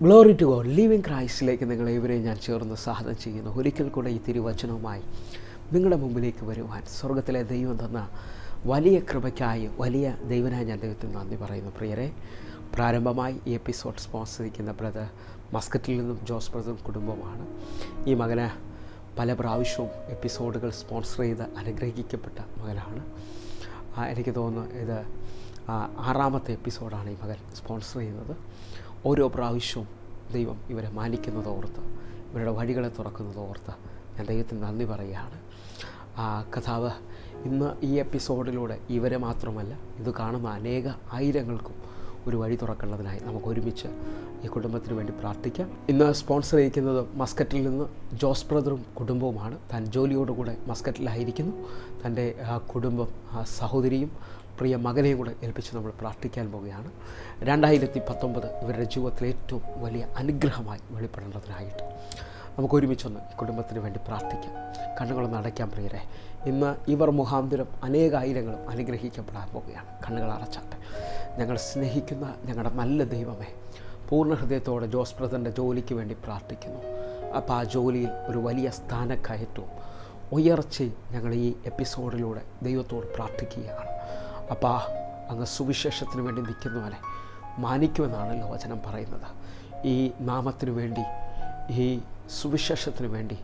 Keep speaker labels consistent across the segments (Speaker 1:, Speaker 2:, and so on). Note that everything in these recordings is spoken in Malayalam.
Speaker 1: Glory to God. ലിവിങ് ക്രൈസ്റ്റിലേക്ക് നിങ്ങളേവരെയും ഞാൻ ചേർന്ന് സ്വാഗതം ചെയ്യുന്നു. ഒരിക്കൽ കൂടെ ഈ തിരുവചനവുമായി നിങ്ങളുടെ മുമ്പിലേക്ക് വരുവാൻ സ്വർഗത്തിലെ ദൈവം തന്ന വലിയ കൃപയ്ക്കായി വലിയ ദൈവനായി ഞാൻ ദൈവത്തിന് നന്ദി പറയുന്നു. പ്രിയരെ, പ്രാരംഭമായി ഈ എപ്പിസോഡ് സ്പോൺസർ ചെയ്യുന്ന ബ്രദർ മസ്കറ്റിൽ നിന്നും ജോസ് ബ്രദറും കുടുംബമാണ്. ഈ മകന് പല പ്രാവശ്യവും എപ്പിസോഡുകൾ സ്പോൺസർ ചെയ്ത് അനുഗ്രഹിക്കപ്പെട്ട മകനാണ്. എനിക്ക് തോന്നുന്നു ഇത് 6ാമത്തെ എപ്പിസോഡാണ് ഈ മകൻ സ്പോൺസർ ചെയ്യുന്നത്. ഓരോ പ്രാവശ്യവും ദൈവം ഇവരെ മാനിക്കുന്നതോർത്ത്, ഇവരുടെ വഴികളെ തുറക്കുന്നതോർത്ത് ഞാൻ ദൈവത്തിന് നന്ദി പറയുകയാണ്. കഥാവ് ഇന്ന് ഈ എപ്പിസോഡിലൂടെ ഇവരെ മാത്രമല്ല, ഇത് കാണുന്ന ആയിരങ്ങൾക്കും ഒരു വഴി തുറക്കേണ്ടതിനായി നമുക്ക് ഒരുമിച്ച് ഈ കുടുംബത്തിന് വേണ്ടി പ്രാർത്ഥിക്കാം. ഇന്ന് സ്പോൺസർ ചെയ്യിക്കുന്നത് മസ്കറ്റിൽ നിന്ന് ജോസ് ബ്രദറും കുടുംബവുമാണ്. താൻ ജോലിയോടുകൂടെ മസ്കറ്റിലായിരിക്കുന്നു. തൻ്റെ കുടുംബം, സഹോദരിയും പ്രിയ മകനെയും കൂടെ ഏൽപ്പിച്ച് നമ്മൾ പ്രാർത്ഥിക്കാൻ പോവുകയാണ്. 2019 ഇവരുടെ ജീവിതത്തിലെ ഏറ്റവും വലിയ അനുഗ്രഹമായി വെളിപ്പെടേണ്ടതിനായിട്ട് നമുക്ക് ഒരുമിച്ചൊന്ന് ഈ കുടുംബത്തിന് വേണ്ടി പ്രാർത്ഥിക്കാം. കണ്ണുകളൊന്ന് അടയ്ക്കാൻ പ്രിയരെ. ഇന്ന് ഇവർ മുഖാന്തരം ആയിരങ്ങളും അനുഗ്രഹിക്കപ്പെടാൻ പോവുകയാണ്. കണ്ണുകൾ അടച്ചാട്ടെ. ഞങ്ങൾ സ്നേഹിക്കുന്ന ഞങ്ങളുടെ നല്ല ദൈവമേ, പൂർണ്ണ ഹൃദയത്തോടെ ജോസ് ബ്രദറിൻ്റെ ജോലിക്ക് വേണ്ടി പ്രാർത്ഥിക്കുന്നു. അപ്പോൾ ആ ജോലിയിൽ ഒരു വലിയ സ്ഥാനക്കയറ്റവും ഉയർച്ചയും ഞങ്ങൾ ഈ എപ്പിസോഡിലൂടെ ദൈവത്തോട് പ്രാർത്ഥിക്കുകയാണ്. അപ്പോൾ അങ്ങ് സുവിശേഷത്തിന് വേണ്ടി നിൽക്കുന്നവനെ മാനിക്കുമെന്നാണല്ലോ വചനം പറയുന്നത്. ഈ നാമത്തിനു വേണ്ടി, ഈ സുവിശേഷത്തിന് വേണ്ടി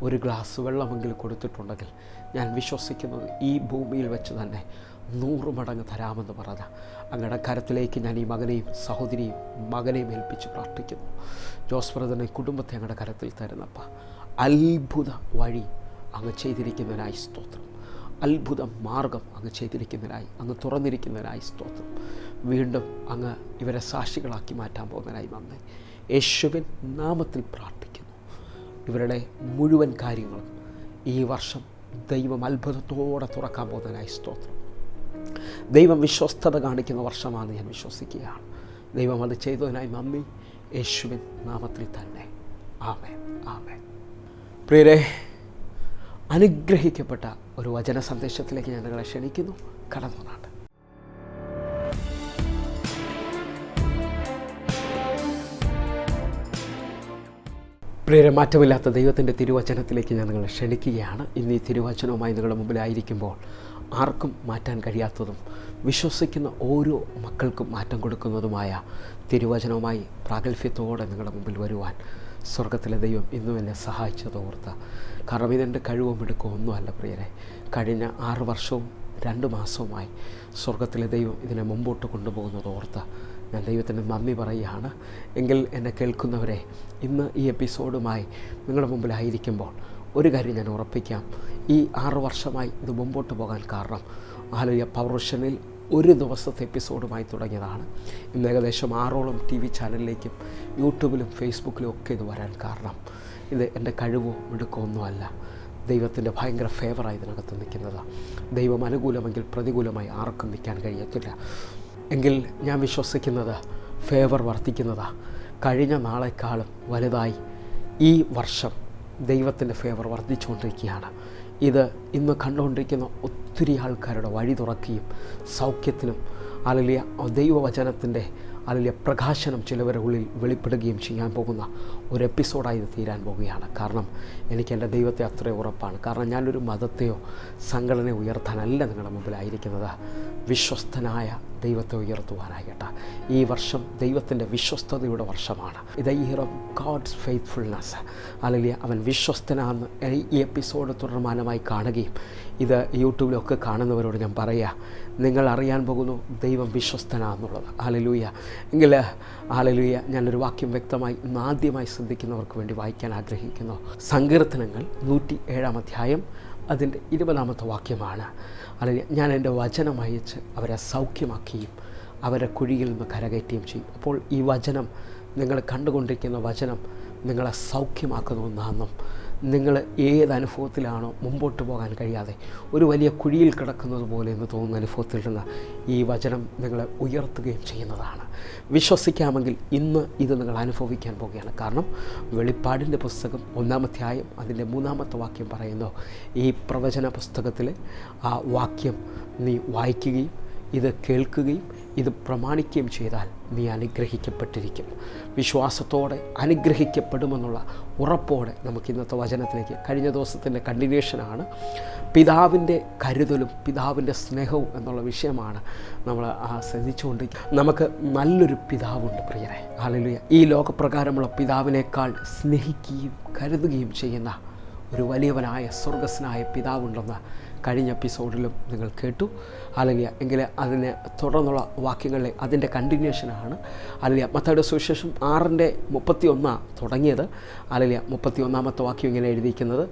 Speaker 1: ഒരു ഗ്ലാസ് വെള്ളമെങ്കിലും കൊടുത്തിട്ടുണ്ടെങ്കിൽ ഞാൻ വിശ്വസിക്കുന്നത് ഈ ഭൂമിയിൽ വെച്ച് തന്നെ 100 മടങ്ങ് തരാമെന്ന് പറഞ്ഞ അങ്ങയുടെ കരത്തിലേക്ക് ഞാൻ ഈ മകനെയും സഹോദരിയും മകനെയും ഏൽപ്പിച്ച് പ്രാർത്ഥിക്കുന്നു. ജോസ് ബ്രദറിനെ കുടുംബത്തെ അങ്ങയുടെ കരത്തിൽ തരുന്നപ്പോൾ അത്ഭുത വഴി അങ്ങ് ചെയ്തിരിക്കുന്നതിനായി സ്തോത്രം. അത്ഭുത മാർഗം അങ്ങ് ചെയ്തിരിക്കുന്നതിനായി, അങ്ങ് തുറന്നിരിക്കുന്നതിനായി സ്തോത്രം. വീണ്ടും അങ്ങ് ഇവരെ സാക്ഷികളാക്കി മാറ്റാൻ പോകുന്നതിനായി നന്ദി. യേശുവിൻ നാമത്തിൽ പ്രാർത്ഥിക്കുന്നു. ഇവരുടെ മുഴുവൻ കാര്യങ്ങളും ഈ വർഷം ദൈവം അത്ഭുതത്തോടെ തുറക്കാൻ പോകുന്നതിനായി സ്തോത്രം. ദൈവം വിശ്വസ്തത കാണിക്കുന്ന വർഷമാണെന്ന് ഞാൻ വിശ്വസിക്കുകയാണ്. ദൈവം അത് ചെയ്തതിനായി നന്ദി. യേശുവിൻ നാമത്തിൽ തന്നെ. ആമേൻ, ആമേൻ. പ്രിയരെ, അനുഗ്രഹിക്കപ്പെട്ട ഒരു വചന സന്ദേശത്തിലേക്ക് ഞാൻ നിങ്ങളെ ക്ഷണിക്കുന്നു. കടന്നുനാട്ട്. പ്രിയരെ, മാറ്റമില്ലാത്ത ദൈവത്തിൻ്റെ തിരുവചനത്തിലേക്ക് ഞാൻ നിങ്ങളെ ക്ഷണിക്കുകയാണ്. ഇന്ന് ഈ തിരുവചനവുമായി നിങ്ങളുടെ മുമ്പിലായിരിക്കുമ്പോൾ ആർക്കും മാറ്റാൻ കഴിയാത്തതും വിശ്വസിക്കുന്ന ഓരോ മക്കൾക്കും മാറ്റം കൊടുക്കുന്നതുമായ തിരുവചനവുമായി പ്രാഗൽഭ്യത്തോടെ നിങ്ങളുടെ മുമ്പിൽ വരുവാൻ സ്വർഗത്തിലെ ദൈവം ഇന്നും എന്നെ സഹായിച്ചതോർത്ത്. കാരണം ഇതെൻ്റെ കഴിവും എടുക്കും ഒന്നുമല്ല പ്രിയരെ. കഴിഞ്ഞ 6 വർഷവും 2 മാസവുമായി സ്വർഗത്തിലെ ദൈവം ഇതിനെ മുമ്പോട്ട് കൊണ്ടുപോകുന്നതോർത്ത് ഞാൻ ദൈവത്തിന് നന്ദി പറയുകയാണ്. എങ്കിൽ എന്നെ കേൾക്കുന്നവരെ, ഇന്ന് ഈ എപ്പിസോഡുമായി നിങ്ങളുടെ മുമ്പിലായിരിക്കുമ്പോൾ ഒരു കാര്യം ഞാൻ ഉറപ്പിക്കാം. ഈ 6 വർഷമായി ഇത് മുമ്പോട്ട് പോകാൻ കാരണം ഹല്ലേലൂയ പവർ വിഷനിൽ ഒരു ദിവസത്തെ എപ്പിസോഡുമായി തുടങ്ങിയതാണ്. ഇന്ന് ഏകദേശം 6ഓളം TV ചാനലിലേക്കും യൂട്യൂബിലും ഫേസ്ബുക്കിലും ഒക്കെ ഇത് വരാൻ കാരണം ഇത് എൻ്റെ കഴിവോ മിടുക്കമൊന്നുമല്ല. ദൈവത്തിൻ്റെ ഭയങ്കര ഫേവറായി ഇതിനകത്ത് നിൽക്കുന്നത്. ദൈവം അനുകൂലമെങ്കിൽ പ്രതികൂലമായി ആർക്കും നിൽക്കാൻ കഴിയത്തില്ല. എങ്കിൽ ഞാൻ വിശ്വസിക്കുന്നത് ഫേവർ വർദ്ധിക്കുന്നതാണ്. കഴിഞ്ഞ നാളെക്കാളും വലുതായി ഈ വർഷം ദൈവത്തിൻ്റെ ഫേവർ വർദ്ധിച്ചുകൊണ്ടിരിക്കുകയാണ്. ഇത് ഇന്ന് കണ്ടുകൊണ്ടിരിക്കുന്ന ഒത്തിരി ആൾക്കാരുടെ വഴി തുറക്കുകയും സൗഖ്യത്തിനും അല്ലെങ്കിൽ ദൈവവചനത്തിൻ്റെ അല്ലെങ്കിൽ പ്രകാശനം ചിലവരുടെ ഉള്ളിൽ വെളിപ്പെടുകയും ചെയ്യാൻ പോകുന്ന ഒരു എപ്പിസോഡായി ഇത് തീരാൻ പോവുകയാണ്. കാരണം എനിക്ക് എൻ്റെ ദൈവത്തെ അത്രയും ഉറപ്പാണ്. കാരണം ഞാനൊരു മതത്തെയോ സംഘടനയോ ഉയർത്താനല്ല നിങ്ങളുടെ മുമ്പിലായിരിക്കുന്നത്. വിശ്വസ്തനായ ദൈവത്തെ ഉയർത്തുവാനാകട്ടെ. ഈ വർഷം ദൈവത്തിൻ്റെ വിശ്വസ്തതയുടെ വർഷമാണ്. ഇത് ഇയർ ഓഫ് ഗോഡ്സ് ഫെയ്ത്ത്ഫുൾനെസ്. അല്ലെങ്കിൽ അവൻ വിശ്വസ്തനാണെന്ന് ഈ എപ്പിസോഡ് തുടർമാനമായി കാണുകയും ഇത് യൂട്യൂബിലൊക്കെ കാണുന്നവരോട് ഞാൻ പറയുക, നിങ്ങൾ അറിയാൻ പോകുന്നു ദൈവം വിശ്വസ്തനാണെന്നുള്ളത്. ഹല്ലേലൂയ. എങ്കിൽ ഹല്ലേലൂയ, ഞാനൊരു വാക്യം വ്യക്തമായി ഇന്ന് ആദ്യമായി ശ്രദ്ധിക്കുന്നവർക്ക് വേണ്ടി വായിക്കാൻ ആഗ്രഹിക്കുന്നു. സങ്കീർത്തനങ്ങൾ 107-ാം അധ്യായം അതിൻ്റെ 20-ാമത്തെ വാക്യമാണ്. അല്ലെങ്കിൽ ഞാൻ എൻ്റെ വചനം അയച്ച് അവരെ സൗഖ്യമാക്കുകയും അവരെ കുഴിയിൽ നിന്ന് കരകയറ്റുകയും ചെയ്യും. അപ്പോൾ ഈ വചനം, നിങ്ങൾ കണ്ടുകൊണ്ടിരിക്കുന്ന വചനം നിങ്ങളെ സൗഖ്യമാക്കുന്ന ഒന്നാണെന്നും നിങ്ങൾ ഏതനുഭവത്തിലാണോ മുമ്പോട്ട് പോകാൻ കഴിയാതെ ഒരു വലിയ കുഴിയിൽ കിടക്കുന്നത് പോലെ എന്ന് തോന്നുന്ന അനുഭവത്തിൽ നിന്ന് ഈ വചനം നിങ്ങളെ ഉയർത്തുകയും ചെയ്യുന്നതാണ്. വിശ്വസിക്കാമെങ്കിൽ ഇന്ന് ഇത് നിങ്ങൾ അനുഭവിക്കാൻ പോവുകയാണ്. കാരണം വെളിപ്പാടിൻ്റെ പുസ്തകം 1-ാം അധ്യായം അതിൻ്റെ 3-ാമത്തെ വാക്യം പറയുന്നു, ഈ പ്രവചന പുസ്തകത്തിലെ ആ വാക്യം നീ വായിക്കുകയും ഇത് കേൾക്കുകയും ഇത് പ്രമാണിക്കുകയും ചെയ്താൽ നീ അനുഗ്രഹിക്കപ്പെട്ടിരിക്കും. വിശ്വാസത്തോടെ അനുഗ്രഹിക്കപ്പെടുമെന്നുള്ള ഉറപ്പോടെ നമുക്ക് ഇന്നത്തെ വചനത്തിലേക്ക്, കഴിഞ്ഞ ദിവസത്തിൻ്റെ കണ്ടിന്യൂഷനാണ്, പിതാവിൻ്റെ കരുതലും പിതാവിൻ്റെ സ്നേഹവും എന്നുള്ള വിഷയമാണ് നമ്മൾ ശ്രദ്ധിച്ചുകൊണ്ടിരിക്കുന്നത്. നമുക്ക് നല്ലൊരു പിതാവുണ്ട് പ്രിയരെ. ഹല്ലേലൂയ. ഈ ലോകപ്രകാരമുള്ള പിതാവിനേക്കാൾ സ്നേഹിക്കുകയും കരുതുകയും ചെയ്യുന്ന ഒരു വലിയവനായ സ്വർഗസ്നായ പിതാവുണ്ടെന്ന് കഴിഞ്ഞ എപ്പിസോഡിലും നിങ്ങൾ കേട്ടു. ഹല്ലേലൂയ. എങ്കിൽ അതിനെ തുടർന്നുള്ള വാക്യങ്ങളിലെ അതിൻ്റെ കണ്ടിന്യൂഷനാണ്. ഹല്ലേലൂയ. മത്തായിയുടെ സുവിശേഷം 6:31 തുടങ്ങിയത്. ഹല്ലേലൂയ. 31 വാക്യം ഇങ്ങനെ എഴുതിയിരിക്കുന്നത്,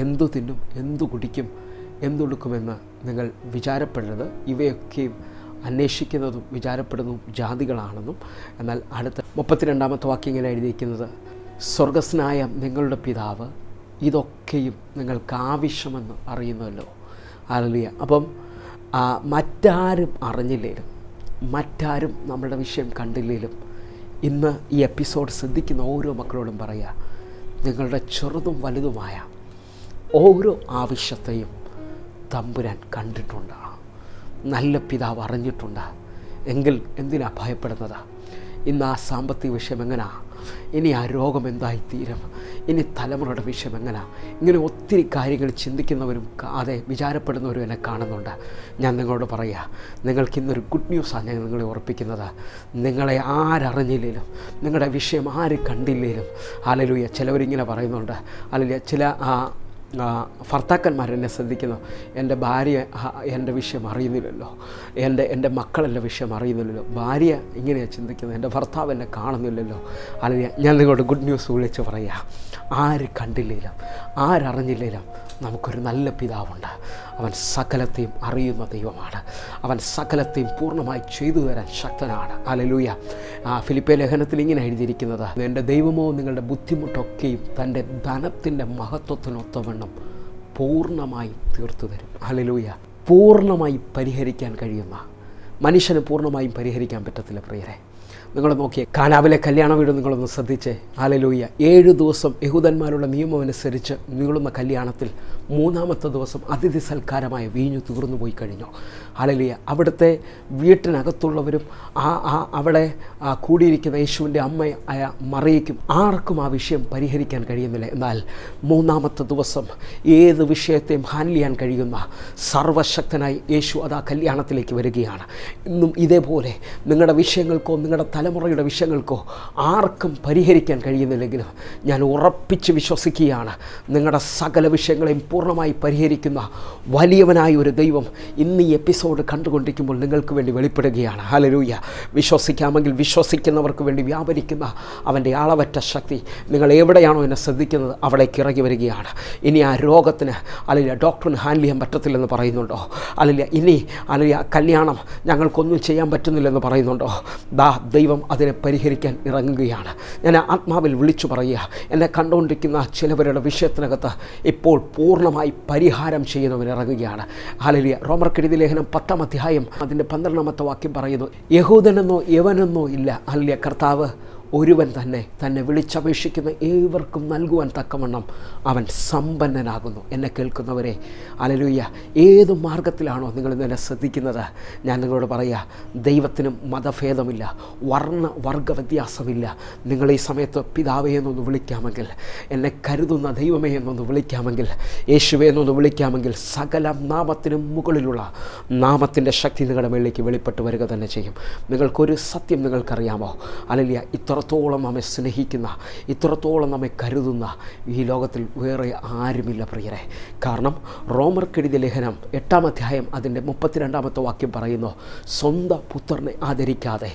Speaker 1: എന്തു തിന്നും, എന്തു കുടിക്കും, എന്തുടുക്കുമെന്ന് നിങ്ങൾ വിചാരപ്പെടരുത്, ഇവയൊക്കെയും അന്വേഷിക്കുന്നതും വിചാരപ്പെടുന്നതും ജാതികളാണെന്നും. എന്നാൽ അടുത്ത 32 വാക്യം ഇങ്ങനെ എഴുതിയിരിക്കുന്നത്, സ്വർഗസ്നായ നിങ്ങളുടെ പിതാവ് ഇതൊക്കെയും നിങ്ങൾക്ക് ആവശ്യമെന്ന് അറിയുന്നല്ലോ. ഹല്ലേലൂയ. അപ്പം മറ്റാരും അറിഞ്ഞില്ലേലും, മറ്റാരും നമ്മളുടെ വിഷയം കണ്ടില്ലേലും, ഇന്ന് ഈ എപ്പിസോഡ് ശ്രദ്ധിക്കുന്ന ഓരോ മക്കളോടും പറയുക, നിങ്ങളുടെ ചെറുതും വലുതുമായ ഓരോ ആവശ്യത്തെയും തമ്പുരാൻ കണ്ടിട്ടുണ്ട്. നല്ല പിതാവ് അറിഞ്ഞിട്ടുണ്ട്. എങ്കിൽ എന്തിനാ ഭയപ്പെടുന്നത്? ഇന്ന് ആ സാമ്പത്തിക വിഷയം എങ്ങനെയാ, ഇനി ആ രോഗം എന്തായിത്തീരും, ഇനി തലമുറയുടെ വിഷയം എങ്ങനെയാ, ഇങ്ങനെ ഒത്തിരി കാര്യങ്ങൾ ചിന്തിക്കുന്നവരും അതെ വിചാരപ്പെടുന്നവരും എന്നെ കാണുന്നുണ്ട്. ഞാൻ നിങ്ങളോട് പറയുക, നിങ്ങൾക്കിന്നൊരു ഗുഡ് ന്യൂസാണ് ഞാൻ നിങ്ങളെ ഓർപ്പിക്കുന്നത്. നിങ്ങളെ ആരറിഞ്ഞില്ലേലും, നിങ്ങളുടെ വിഷയം ആര് കണ്ടില്ലേലും, ഹല്ലേലൂയ. ചിലവരിങ്ങനെ പറയുന്നുണ്ട്, ഹല്ലേലൂയ. ചില ഭർത്താക്കന്മാരെന്നെ ശ്രദ്ധിക്കുന്നു, എൻ്റെ ഭാര്യ എൻ്റെ വിഷയം അറിയുന്നില്ലല്ലോ, എൻ്റെ മക്കളെൻ്റെ വിഷയം അറിയുന്നില്ലല്ലോ. ഭാര്യ ഇങ്ങനെയാണ് ചിന്തിക്കുന്നത്, എൻ്റെ ഭർത്താവ് എന്നെ കാണുന്നില്ലല്ലോ. അല്ലെങ്കിൽ ഞാൻ നിങ്ങളുടെ ഗുഡ് ന്യൂസ് വിളിച്ച് പറയുക, ആര് കണ്ടില്ലേലും ആരറിഞ്ഞില്ലേലും നമുക്കൊരു നല്ല പിതാവുണ്ട്. അവൻ സകലത്തെയും അറിയുന്ന ദൈവമാണ്. അവൻ സകലത്തെയും പൂർണ്ണമായി ചെയ്തു തരാൻ ശക്തനാണ്. ഹല്ലേലൂയ. ഫിലിപ്പിയ ലേഖനത്തിൽ ഇങ്ങനെ എഴുതിയിരിക്കുന്നത്, എൻ്റെ ദൈവമോ നിങ്ങളുടെ ബുദ്ധിമുട്ടൊക്കെയും തൻ്റെ ധനത്തിൻ്റെ മഹത്വത്തിനൊത്തവണ്ണം പൂർണ്ണമായി തീർത്തു തരും. ഹല്ലേലൂയ. പൂർണ്ണമായി പരിഹരിക്കാൻ കഴിയുന്ന, മനുഷ്യന് പൂർണ്ണമായും പരിഹരിക്കാൻ പറ്റത്തില്ല പ്രിയരെ. നിങ്ങൾ നോക്കിയേ, കാനാവിലെ കല്യാണ വീട് നിങ്ങളൊന്ന് ശ്രദ്ധിച്ചേ. ഹല്ലേലൂയ. 7 ദിവസം യഹൂദന്മാരുടെ നിയമം അനുസരിച്ച് നീളുന്ന കല്യാണത്തിൽ 3-ാമത്തെ ദിവസം അതിഥി സൽക്കാരമായ വീഞ്ഞു തീർന്നു പോയി കഴിഞ്ഞു. ഹല്ലേലൂയ. അവിടുത്തെ വീട്ടിനകത്തുള്ളവരും അവിടെ കൂടിയിരിക്കുന്ന യേശുവിൻ്റെ അമ്മയായ മറിയയ്ക്കും ആർക്കും ആ വിഷയം പരിഹരിക്കാൻ കഴിയുന്നില്ല. എന്നാൽ 3-ാമത്തെ ദിവസം ഏത് വിഷയത്തെയും ഹാൻഡിൽ ചെയ്യാൻ കഴിയുന്ന സർവശക്തനായി യേശു അത് ആ കല്യാണത്തിലേക്ക് വരികയാണ്. ഇന്നും ഇതേപോലെ നിങ്ങളുടെ വിഷയങ്ങൾക്കോ നിങ്ങളുടെ തലമുറയുടെ വിഷയങ്ങൾക്കോ ആർക്കും പരിഹരിക്കാൻ കഴിയുന്നില്ലെങ്കിലും ഞാൻ ഉറപ്പിച്ച് വിശ്വസിക്കുകയാണ്, നിങ്ങളുടെ സകല വിഷയങ്ങളെയും പൂർണ്ണമായി പരിഹരിക്കുന്ന വലിയവനായ ഒരു ദൈവം ഇന്ന് ഈ എപ്പിസോഡ് കണ്ടുകൊണ്ടിരിക്കുമ്പോൾ നിങ്ങൾക്ക് വേണ്ടി വെളിപ്പെടുകയാണ്. ഹല്ലേലൂയ. വിശ്വസിക്കാമെങ്കിൽ വിശ്വസിക്കുന്നവർക്ക് വേണ്ടി വ്യാപരിക്കുന്ന അവൻ്റെ അളവറ്റ ശക്തി നിങ്ങൾ എവിടെയാണോ എന്നെ ശ്രദ്ധിക്കുന്നത് അവിടേക്ക് ഇറങ്ങി വരികയാണ്. ഇനി ആ രോഗത്തിന് അല്ലെങ്കിൽ ഡോക്ടറിന് ഹാൻഡിൽ ചെയ്യാൻ പറ്റത്തില്ലെന്ന് പറയുന്നുണ്ടോ, അല്ലെങ്കിൽ ഇനി അല്ലെങ്കിൽ കല്യാണം ഞങ്ങൾക്കൊന്നും ചെയ്യാൻ പറ്റുന്നില്ലെന്ന് പറയുന്നുണ്ടോ, ദൈവം അതിനെ പരിഹരിക്കാൻ ഇറങ്ങുകയാണ്. ഞാൻ ആത്മാവിൽ വിളിച്ചു പറയുക, എന്നെ കണ്ടുകൊണ്ടിരിക്കുന്ന ചിലവരുടെ വിഷയത്തിനകത്ത് ഇപ്പോൾ പൂർണ്ണമായി പരിഹാരം ചെയ്യുന്നവൻ ഇറങ്ങുകയാണ്. ഹല്ലേലൂയ. റോമർക്കെഴുതിയ ലേഖനം 10-ാം അധ്യായം അതിൻ്റെ 12-ാമത്തെ വാക്യം പറയുന്നു, യഹൂദനെന്നോ യവനെന്നോ ഇല്ല, ഹല്ലേലൂയ, കർത്താവ് ഒരുവൻ തന്നെ വിളിച്ചപേക്ഷിക്കുന്ന ഏവർക്കും നൽകുവാൻ തക്കവണ്ണം അവൻ സമ്പന്നനാകുന്നു. എന്നെ കേൾക്കുന്നവരെ, ഹല്ലേലൂയ, ഏത് മാർഗത്തിലാണോ നിങ്ങൾ എന്നെ ശ്രദ്ധിക്കുന്നത്, ഞാൻ നിങ്ങളോട് പറയുക, ദൈവത്തിനും മതഭേദമില്ല, വർഗ വ്യത്യാസമില്ല. നിങ്ങൾ ഈ സമയത്ത് പിതാവേ എന്നൊന്ന് വിളിക്കാമെങ്കിൽ, എന്നെ കരുതുന്ന ദൈവമേ എന്നൊന്ന് വിളിക്കാമെങ്കിൽ, യേശുവേ എന്നൊന്ന് വിളിക്കാമെങ്കിൽ, സകല നാമത്തിനും മുകളിലുള്ള നാമത്തിൻ്റെ ശക്തി നിങ്ങളുടെ മേളിലേക്ക് വെളിപ്പെട്ട് വരിക തന്നെ ചെയ്യും. നിങ്ങൾക്കൊരു സത്യം നിങ്ങൾക്കറിയാമോ? ഹല്ലേലൂയ. ഇത്രത്തോളം നമ്മെ സ്നേഹിക്കുന്ന, ഇത്രത്തോളം നമ്മെ കരുതുന്ന ഈ ലോകത്തിൽ വേറെ ആരുമില്ല പ്രിയരെ. കാരണം റോമർക്കെഴുതിയ ലേഖനം 8-ാം അധ്യായം അതിൻ്റെ 32-ാമത്തെ വാക്യം പറയുന്നു, സ്വന്തം പുത്രനെ ആദരിക്കാതെ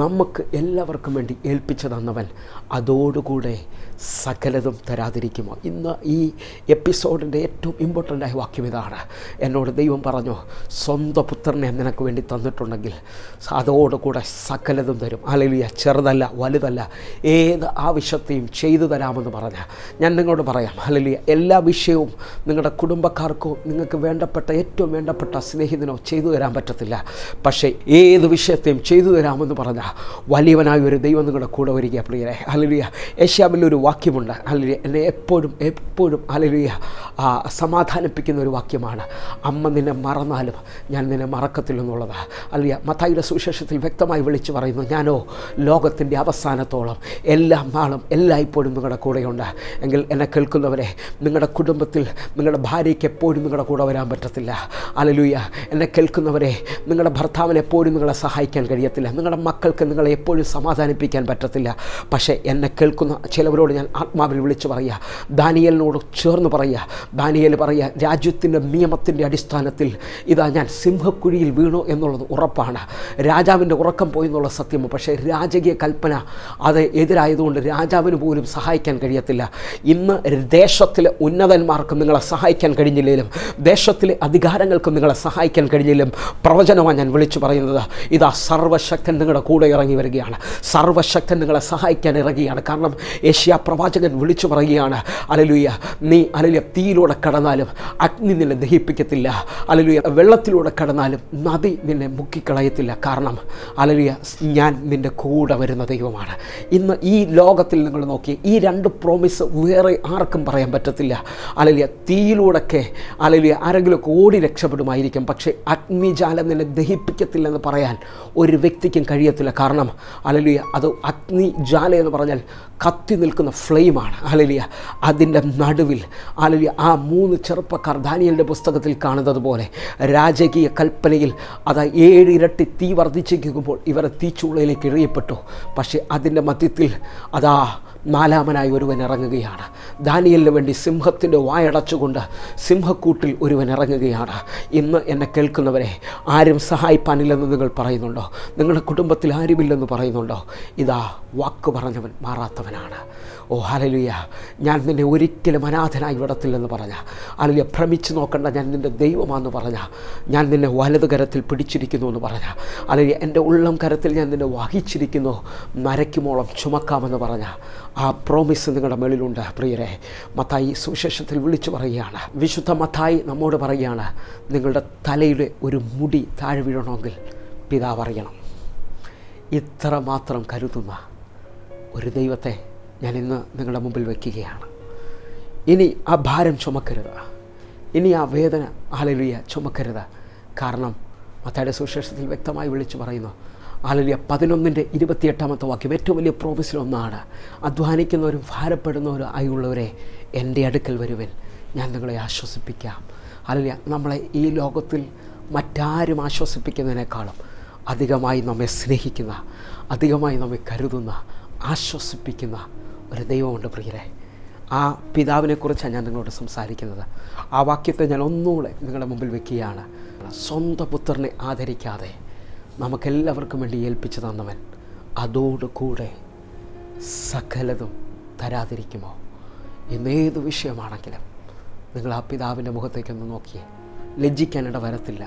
Speaker 1: നമുക്ക് എല്ലാവർക്കും വേണ്ടി ഏൽപ്പിച്ചു തന്നവൻ അതോടുകൂടെ സകലതും തരാതിരിക്കുമോ? ഇന്ന് ഈ എപ്പിസോഡിൻ്റെ ഏറ്റവും ഇമ്പോർട്ടൻ്റായ വാക്യം ഇതാണ്. എന്നോട് ദൈവം പറഞ്ഞു, സ്വന്തം പുത്രനെ നിനക്ക് വേണ്ടി തന്നിട്ടുണ്ടെങ്കിൽ അതോടുകൂടെ സകലതും തരും. ഹല്ലേലൂയ. ചെറുതല്ല വലുതല്ല കുറഞ്ഞതല്ല, ഏത് ആവശ്യത്തെയും ചെയ്തു തരാമെന്ന് പറഞ്ഞ ഞാൻ നിങ്ങളോട് പറയാം. ഹല്ലേലൂയ. എല്ലാ വിഷയവും നിങ്ങളുടെ കുടുംബക്കാർക്കോ നിങ്ങൾക്ക് വേണ്ടപ്പെട്ട ഏറ്റവും വേണ്ടപ്പെട്ട സ്നേഹിതനോ ചെയ്തു തരാൻ പറ്റത്തില്ല. പക്ഷേ ഏത് വിഷയത്തെയും ചെയ്തു തരാമെന്ന് പറഞ്ഞ വലിയവനായ ഒരു ദൈവം നിങ്ങളുടെ കൂടെ വരിക പ്രിയരെ. ഹല്ലേലൂയ. യേശയ്യാവിലൊരു വാക്യമുണ്ട്. ഹല്ലേലൂയ. എന്നെ എപ്പോഴും ഹല്ലേലൂയ സമാധാനിപ്പിക്കുന്ന ഒരു വാക്യമാണ്, അമ്മ നിന്നെ മറന്നാലും ഞാൻ നിന്നെ മറക്കത്തില്ലെന്നുള്ളത്. ഹല്ലേലൂയ. മത്തായിയുടെ സുവിശേഷത്തിൽ വ്യക്തമായി വിളിച്ചു പറയുന്നു, ഞാനോ ലോകത്തിൻ്റെ അവസാനത്തോളം എല്ലാ നാളും എല്ലായ്പ്പോഴും നിങ്ങളുടെ കൂടെയുണ്ട്. എങ്കിൽ എന്നെ കേൾക്കുന്നവരെ, നിങ്ങളുടെ കുടുംബത്തിൽ നിങ്ങളുടെ ഭാര്യയ്ക്ക് എപ്പോഴും നിങ്ങളുടെ കൂടെ വരാൻ പറ്റത്തില്ല. ഹല്ലേലൂയ. എന്നെ കേൾക്കുന്നവരെ, നിങ്ങളുടെ ഭർത്താവിന് എപ്പോഴും നിങ്ങളെ സഹായിക്കാൻ കഴിയത്തില്ല. നിങ്ങളുടെ മക്കൾക്ക് നിങ്ങളെ എപ്പോഴും സമാധാനിപ്പിക്കാൻ പറ്റത്തില്ല. പക്ഷേ എന്നെ കേൾക്കുന്ന ചിലവരോട് ഞാൻ ആത്മാവിൽ വിളിച്ചു പറയുക, ദാനിയേലിനോട് ചേർന്ന് പറയുക. ദാനിയേൽ പറയുക, രാജ്യത്തിൻ്റെ നിയമത്തിൻ്റെ അടിസ്ഥാനത്തിൽ ഇതാ ഞാൻ സിംഹക്കുഴിയിൽ വീണു എന്നുള്ളത് ഉറപ്പാണ്. രാജാവിൻ്റെ ഉറക്കം പോയി എന്നുള്ള സത്യം. പക്ഷേ രാജകീയ കൽപ്പന അത് എതിരായതുകൊണ്ട് രാജാവിന് പോലും സഹായിക്കാൻ കഴിയത്തില്ല. ഇന്ന് ദേശത്തിലെ ഉന്നതന്മാർക്കും നിങ്ങളെ സഹായിക്കാൻ കഴിഞ്ഞില്ലെങ്കിലും, ദേശത്തിലെ അധികാരങ്ങൾക്കും നിങ്ങളെ സഹായിക്കാൻ കഴിഞ്ഞില്ലെങ്കിലും, പ്രവചനമാണ് ഞാൻ വിളിച്ചു പറയുന്നത്, ഇതാ സർവശക്തൻ നിങ്ങളുടെ കൂടെ ഇറങ്ങി വരികയാണ്. സർവശക്തൻ നിങ്ങളെ സഹായിക്കാൻ ഇറങ്ങുകയാണ്. കാരണം യേശയ്യാ പ്രവാചകൻ വിളിച്ചു പറയുകയാണ്, ഹല്ലേലൂയ, നീ ഹല്ലേലൂയ തീയിലൂടെ കടന്നാലും അഗ്നി നിന്നെ ദഹിപ്പിക്കത്തില്ല. ഹല്ലേലൂയ, വെള്ളത്തിലൂടെ കടന്നാലും നദി നിന്നെ മുക്കിക്കളയത്തില്ല. കാരണം ഹല്ലേലൂയ, ഞാൻ നിൻ്റെ കൂടെ വരുന്ന ദൈവമാണ്. ഇന്ന് ഈ ലോകത്തിൽ നിങ്ങൾ നോക്കി, ഈ രണ്ട് പ്രോമിസ് വേറെ ആർക്കും പറയാൻ പറ്റത്തില്ല. ഹല്ലേലൂയ, തീയിലൂടെയൊക്കെ ഹല്ലേലൂയ ആരെങ്കിലുമൊക്കെ ഓടി രക്ഷപ്പെടുമായിരിക്കും. പക്ഷേ അഗ്നിജാലം നിന്നെ ദഹിപ്പിക്കത്തില്ലെന്ന് പറയാൻ ഒരു വ്യക്തിക്കും കഴിയത്തില്ല. കാരണം ഹല്ലേലൂയ, അത് അഗ്നിജാല എന്ന് പറഞ്ഞാൽ കത്തി നിൽക്കുന്ന ഫ്ലെയിമാണ്. ഹല്ലേലൂയ, അതിൻ്റെ നടുവിൽ ഹല്ലേലൂയ ആ 3 ചെറുപ്പക്കാർ ദാനിയേലിൻ്റെ പുസ്തകത്തിൽ കാണുന്നത് പോലെ രാജകീയ കൽപ്പനയിൽ അത് 7 ഇരട്ടി തീ വർദ്ധിച്ചിരിക്കുമ്പോൾ ഇവരെ തീച്ചൂളയിലേക്ക് എറിയപ്പെട്ടു. പക്ഷേ അതിൻ്റെ മധ്യത്തിൽ അതാ 4-മനായി ഒരുവൻ ഇറങ്ങുകയാണ്. ദാനിയേലിന് വേണ്ടി സിംഹത്തിൻ്റെ വായടച്ചുകൊണ്ട് സിംഹക്കൂട്ടിൽ ഒരുവൻ ഇറങ്ങുകയാണ്. ഇന്ന് എന്നെ കേൾക്കുന്നവരെ, ആരും സഹായിപ്പാനില്ലെന്ന് നിങ്ങൾ പറയുന്നുണ്ടോ? നിങ്ങളുടെ കുടുംബത്തിൽ ആരുമില്ലെന്ന് പറയുന്നുണ്ടോ? ഇതാ വാക്ക് പറഞ്ഞവൻ മാറാത്തവനാണ്. ഓ ഹല്ലേലൂയ, ഞാൻ നിന്നെ ഒരിക്കലും അനാഥനായി വിടത്തില്ലെന്ന് പറഞ്ഞ, ഹല്ലേലൂയ, ഭ്രമിച്ച് നോക്കണ്ട, ഞാൻ നിൻ്റെ ദൈവമാണെന്ന് പറഞ്ഞ, ഞാൻ നിന്നെ വലത് കരത്തിൽ പിടിച്ചിരിക്കുന്നു എന്ന് പറഞ്ഞ, ഹല്ലേലൂയ, എൻ്റെ ഉള്ളം കരത്തിൽ ഞാൻ നിന്നെ വഹിച്ചിരിക്കുന്നു, നരയ്ക്കുമോളം ചുമക്കാമെന്ന് പറഞ്ഞ ആ പ്രോമിസ് നിങ്ങളുടെ മേളിലുണ്ട് പ്രിയരെ. മത്തായി സുവിശേഷത്തിൽ വിളിച്ചു പറയുകയാണ്, വിശുദ്ധ മത്തായി നമ്മോട് പറയുകയാണ്, നിങ്ങളുടെ തലയുടെ ഒരു മുടി താഴെ വീഴണമെങ്കിൽ പിതാവ് അറിയണം. ഇത്ര മാത്രം കരുതുന്ന ഒരു ദൈവത്തെ ഞാൻ ഇന്ന് നിങ്ങളുടെ മുമ്പിൽ വയ്ക്കുകയാണ്. ഇനി ആ ഭാരം ചുമക്കരുത്, ഇനി ആ വേദന ഹല്ലേലൂയ ചുമക്കരുത്. കാരണം മത്തായിയുടെ സുവിശേഷത്തിൽ വ്യക്തമായി വിളിച്ചു പറയുന്നു, ഹല്ലേലൂയ 11:28 വാക്യം ഏറ്റവും വലിയ പ്രോമിസിലൊന്നാണ്, അധ്വാനിക്കുന്നവരും ഭാരപ്പെടുന്നവരും ആയുള്ളവരെ എൻ്റെ അടുക്കൽ വരുവൻ, ഞാൻ നിങ്ങളെ ആശ്വസിപ്പിക്കാം. ഹല്ലേലൂയ, നമ്മളെ ഈ ലോകത്തിൽ മറ്റാരും ആശ്വസിപ്പിക്കുന്നതിനേക്കാളും അധികമായി നമ്മെ സ്നേഹിക്കുന്ന, അധികമായി നമ്മെ കരുതുന്ന, ആശ്വസിപ്പിക്കുന്ന ഒരു ദൈവമുണ്ട് പ്രിയരെ. ആ പിതാവിനെക്കുറിച്ചാണ് ഞാൻ നിങ്ങളോട് സംസാരിക്കുന്നത്. ആ വാക്യത്തെ ഞാൻ ഒന്നുകൂടെ നിങ്ങളുടെ മുമ്പിൽ വയ്ക്കുകയാണ്. സ്വന്തം പുത്രനെ ആദരിക്കാതെ നമുക്കെല്ലാവർക്കും വേണ്ടി ഏൽപ്പിച്ചു തന്നവൻ അതോടുകൂടെ സകലതും തരാതിരിക്കുമോ? എന്നേത് വിഷയമാണെങ്കിലും നിങ്ങൾ ആ പിതാവിൻ്റെ മുഖത്തേക്കൊന്ന് നോക്കിയേ, ലജ്ജിക്കാനിട വരത്തില്ല.